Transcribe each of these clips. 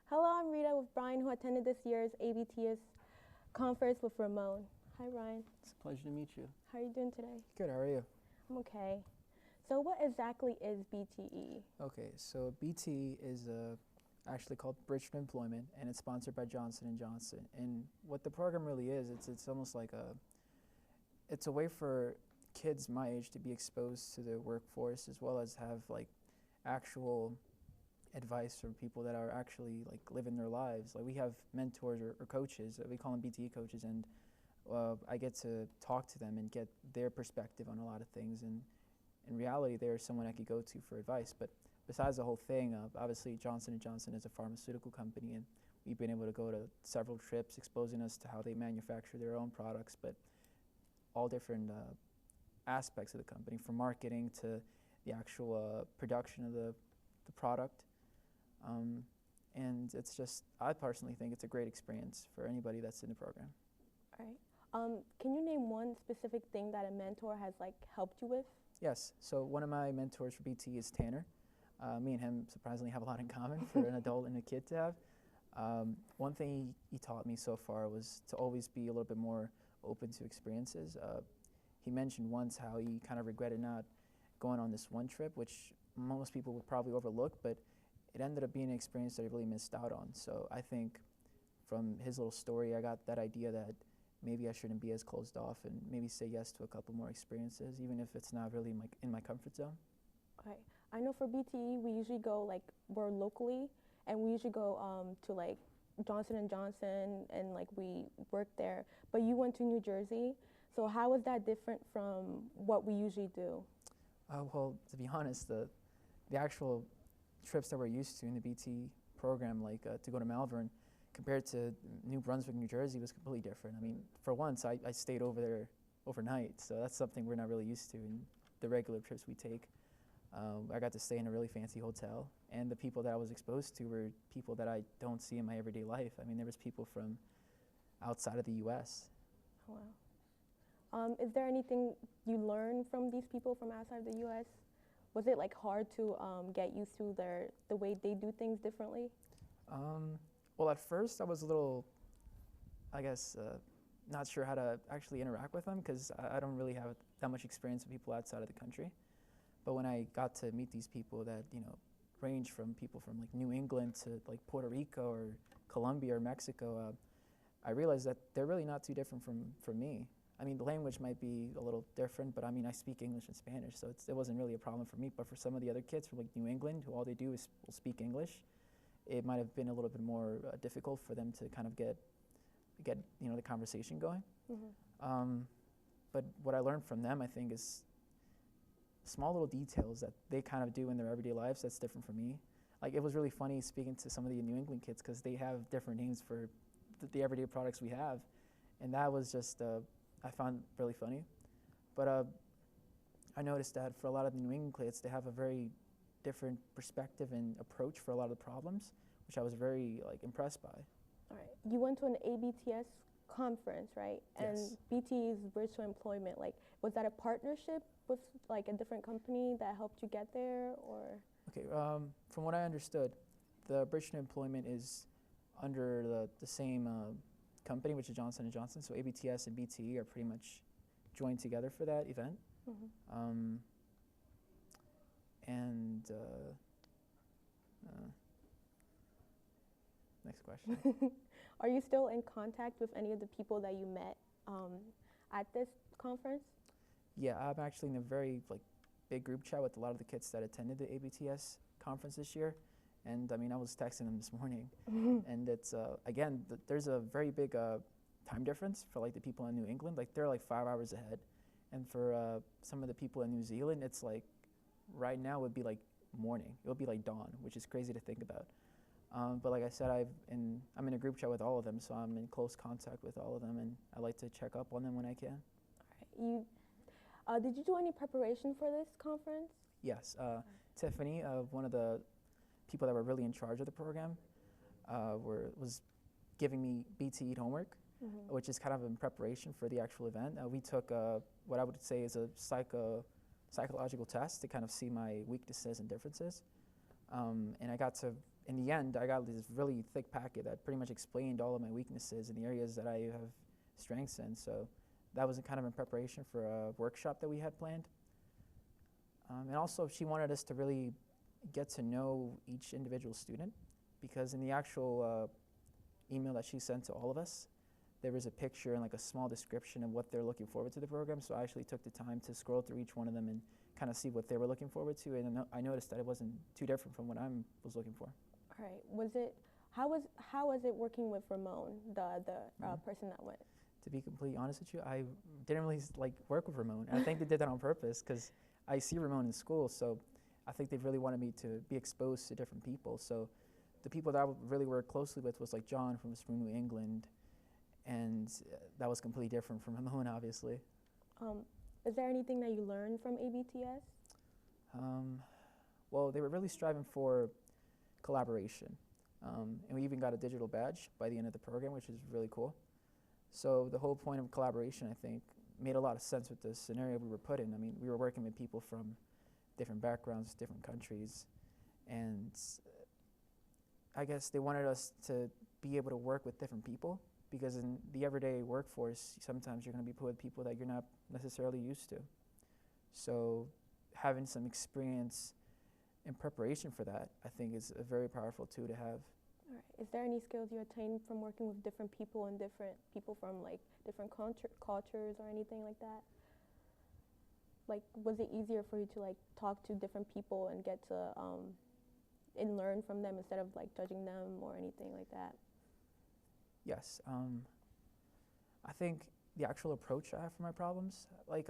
Hello, I'm Rita with Brian, who attended this year's ABTS conference with Ramon. Hi, Brian. It's a pleasure to meet you. How are you doing today? Good, how are you? I'm okay. So what exactly is BTE? Okay, so BT is actually called Bridge to Employment, and it's sponsored by Johnson & Johnson. And what the program really is, it's almost like it's a way for kids my age to be exposed to the workforce, as well as have like actual advice from people that are actually like living their lives. Like we have mentors or coaches, we call them BTE coaches, and I get to talk to them and get their perspective on a lot of things. And in reality, they're someone I could go to for advice. But besides the whole thing, obviously Johnson & Johnson is a pharmaceutical company, and we've been able to go to several trips exposing us to how they manufacture their own products, but all different aspects of the company, from marketing to the actual production of the product. And it's just, I personally think it's a great experience for anybody that's in the program. All right. Can you name one specific thing that a mentor has like helped you with? Yes, so one of my mentors for BT is Tanner. Me and him surprisingly have a lot in common for an adult and a kid to have. One thing he taught me so far was to always be a little bit more open to experiences. He mentioned once how he kind of regretted not going on this one trip, which most people would probably overlook, but it ended up being an experience that he really missed out on. So I think from his little story, I got that idea that maybe I shouldn't be as closed off and maybe say yes to a couple more experiences, even if it's not really in my comfort zone. Okay. I know for BTE, we usually go we're locally, and we usually go to like Johnson & Johnson, and like we work there. But you went to New Jersey, so how is that different from what we usually do? Well, to be honest, the actual trips that we're used to in the BT program, like to go to Malvern, compared to New Brunswick, New Jersey, was completely different. I mean, for once, I stayed over there overnight, so that's something we're not really used to in the regular trips we take. I got to stay in a really fancy hotel, and the people that I was exposed to were people that I don't see in my everyday life. I mean, there was people from outside of the U.S. Wow. Is there anything you learned from these people from outside of the U.S.? Was it like hard to get used to the way they do things differently? Well, at first I was a little, I guess, not sure how to actually interact with them, because I don't really have that much experience with people outside of the country. But when I got to meet these people that, range from people from like New England to like Puerto Rico or Colombia or Mexico, I realized that they're really not too different from me. I mean, the language might be a little different, but I mean, I speak English and Spanish, so it wasn't really a problem for me. But for some of the other kids from like New England, who all they do is will speak English, it might have been a little bit more difficult for them to kind of get the conversation going. Mm-hmm. But what I learned from them, I think, is small little details that they kind of do in their everyday lives that's different from me. Like, it was really funny speaking to some of the New England kids, because they have different names for the everyday products we have, and that was just I found really funny. But I noticed that for a lot of the New England kids, they have a very different perspective and approach for a lot of the problems, which I was very impressed by. All right. You went to an ABTS conference, right? Yes. And BT's Bridge to Employment, was that a partnership with like a different company that helped you get there, or? Okay, from what I understood, the Bridge to Employment is under the same company, which is Johnson & Johnson. So ABTS and BTE are pretty much joined together for that event. Mm-hmm. Next question. Are you still in contact with any of the people that you met at this conference? Yeah, I'm actually in a very big group chat with a lot of the kids that attended the ABTS conference this year. And I mean, I was texting them this morning, and it's again, there's a very big time difference for like the people in New England. Like, they're like 5 hours ahead, and for some of the people in New Zealand, it's like right now would be like morning. It would be like dawn, which is crazy to think about. But like I said, I'm in a group chat with all of them, so I'm in close contact with all of them, and I like to check up on them when I can. All right. Did you do any preparation for this conference? Yes. Tiffany, one of the people that were really in charge of the program, was giving me BTE homework, mm-hmm. which is kind of in preparation for the actual event. We took what I would say is a psychological test to kind of see my weaknesses and differences. And I got to in the end, I got this really thick packet that pretty much explained all of my weaknesses and the areas that I have strengths in. So that was kind of in preparation for a workshop that we had planned. And also, she wanted us to really get to know each individual student, because in the actual email that she sent to all of us, there was a picture and like a small description of what they're looking forward to the program. So I actually took the time to scroll through each one of them and kind of see what they were looking forward to, and I noticed that it wasn't too different from what I was looking for. All right. How was it working with Ramon, the person that went? To be completely honest with you, I didn't really like work with Ramon. I think they did that on purpose, because I see Ramon in school, so I think they really wanted me to be exposed to different people. So the people that I really worked closely with was like John from New England, and that was completely different from Ramon, obviously. Is there anything that you learned from ABTS? Well, they were really striving for collaboration, and we even got a digital badge by the end of the program, which is really cool. So the whole point of collaboration, I think, made a lot of sense with the scenario we were put in. I mean, we were working with people from different backgrounds, different countries, and I guess they wanted us to be able to work with different people, because in the everyday workforce, sometimes you're going to be put with people that you're not necessarily used to. So having some experience in preparation for that, I think, is a very powerful tool to have. All right. Is there any skills you attained from working with different people and different people from like different cultures or anything like that? Like, was it easier for you to like talk to different people and get to and learn from them instead of like judging them or anything like that? Yes. I think the actual approach I have for my problems, like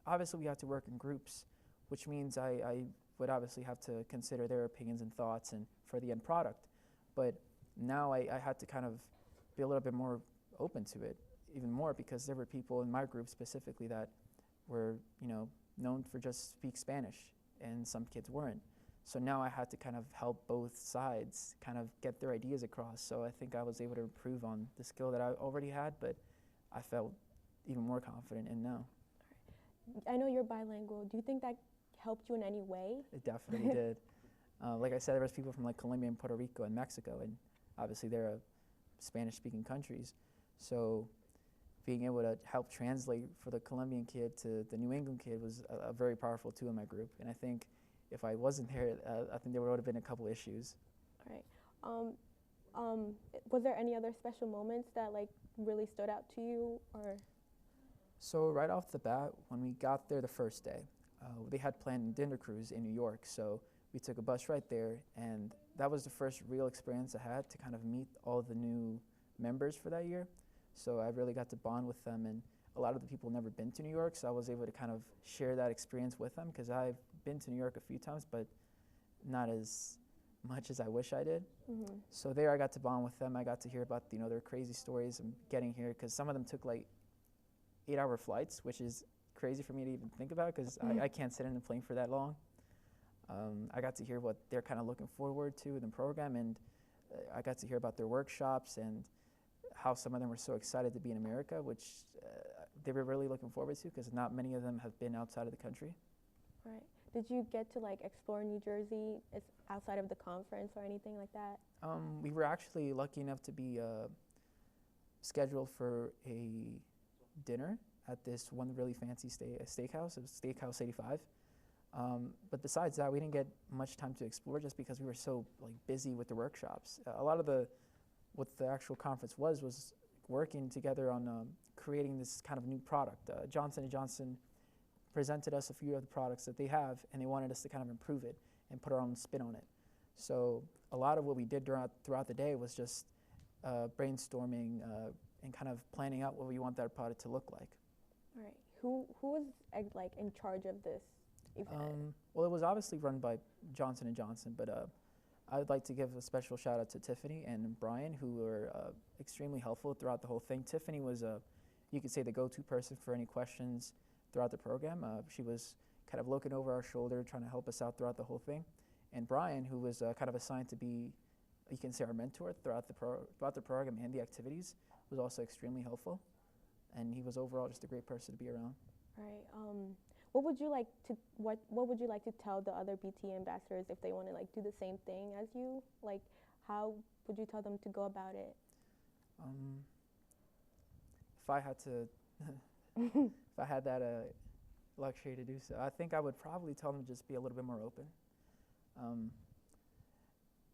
obviously we have to work in groups, which means I would obviously have to consider their opinions and thoughts and for the end product. But now I had to kind of be a little bit more open to it, even more, because there were people in my group specifically that were, known for just speak Spanish, and some kids weren't. So now I had to kind of help both sides kind of get their ideas across. So I think I was able to improve on the skill that I already had, but I felt even more confident in now. I know you're bilingual. Do you think that helped you in any way? It definitely did. Like I said, there was people from like Colombia and Puerto Rico and Mexico, and obviously they're Spanish-speaking countries. So being able to help translate for the Colombian kid to the New England kid was a very powerful tool in my group. And I think if I wasn't there, I think there would have been a couple issues. All right. Was there any other special moments that like really stood out to you, or? So right off the bat, when we got there the first day, they had planned a dinner cruise in New York. So we took a bus right there, and that was the first real experience I had to kind of meet all the new members for that year. So I really got to bond with them, and a lot of the people never been to New York, so I was able to kind of share that experience with them, because I've been to New York a few times, but not as much as I wish I did. Mm-hmm. So there I got to bond with them. I got to hear about their crazy stories and getting here, because some of them took like 8-hour flights, which is crazy for me to even think about, because I can't sit in a plane for that long. I got to hear what they're kind of looking forward to in the program, and I got to hear about their workshops and how some of them were so excited to be in America, which they were really looking forward to, because not many of them have been outside of the country. Right. Did you get to like explore New Jersey outside of the conference or anything like that? We were actually lucky enough to be scheduled for a dinner at this one really fancy steakhouse. It was Steakhouse 85. But besides that, we didn't get much time to explore, just because we were so like busy with the workshops. A lot of what the actual conference was working together on creating this kind of new product. Johnson & Johnson presented us a few of the products that they have, and they wanted us to kind of improve it and put our own spin on it. So a lot of what we did throughout the day was just brainstorming and kind of planning out what we want that product to look like. All right. Who was like in charge of this event? Well, it was obviously run by Johnson & Johnson, but I would like to give a special shout out to Tiffany and Brian, who were extremely helpful throughout the whole thing. Tiffany was, you could say, the go-to person for any questions throughout the program. She was kind of looking over our shoulder, trying to help us out throughout the whole thing. And Brian, who was kind of assigned to be, you can say, our mentor throughout the program and the activities, was also extremely helpful. And he was overall just a great person to be around. Right. What would you like to what would you like to tell the other BT ambassadors if they want to like do the same thing as you? Like, how would you tell them to go about it? Um, if I had to, if I had that luxury to do so, I think I would probably tell them to just be a little bit more open. Um,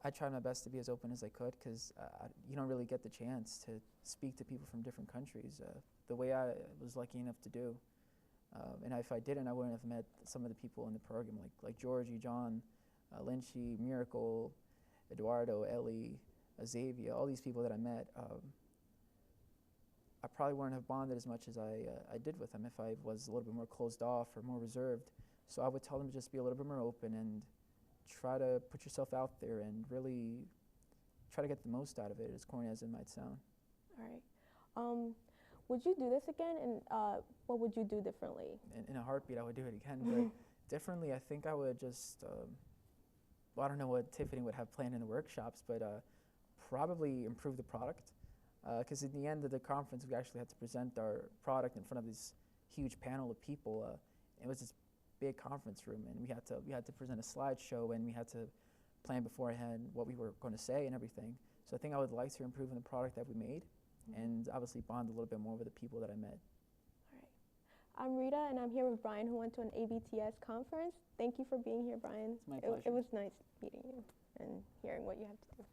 I tried my best to be as open as I could because you don't really get the chance to speak to people from different countries the way I was lucky enough to do. And if I didn't, I wouldn't have met some of the people in the program, like Georgie, John, Lynchy, Miracle, Eduardo, Ellie, Xavier, all these people that I met. I probably wouldn't have bonded as much as I did with them if I was a little bit more closed off or more reserved. So I would tell them to just be a little bit more open and try to put yourself out there and really try to get the most out of it, as corny as it might sound. All right. Would you do this again, and what would you do differently? In a heartbeat, I would do it again. But differently, I think I would just, well, I don't know what Tiffany would have planned in the workshops, but probably improve the product. Because in the end of the conference, we actually had to present our product in front of this huge panel of people. It was this big conference room, and we had to present a slideshow, and we had to plan beforehand what we were going to say and everything. So I think I would like to improve on the product that we made, and obviously bond a little bit more with the people that I met. All right. I'm Rita, and I'm here with Brian, who went to an ABTS conference. Thank you for being here, Brian. It's my pleasure. It was nice meeting you and hearing what you have to do.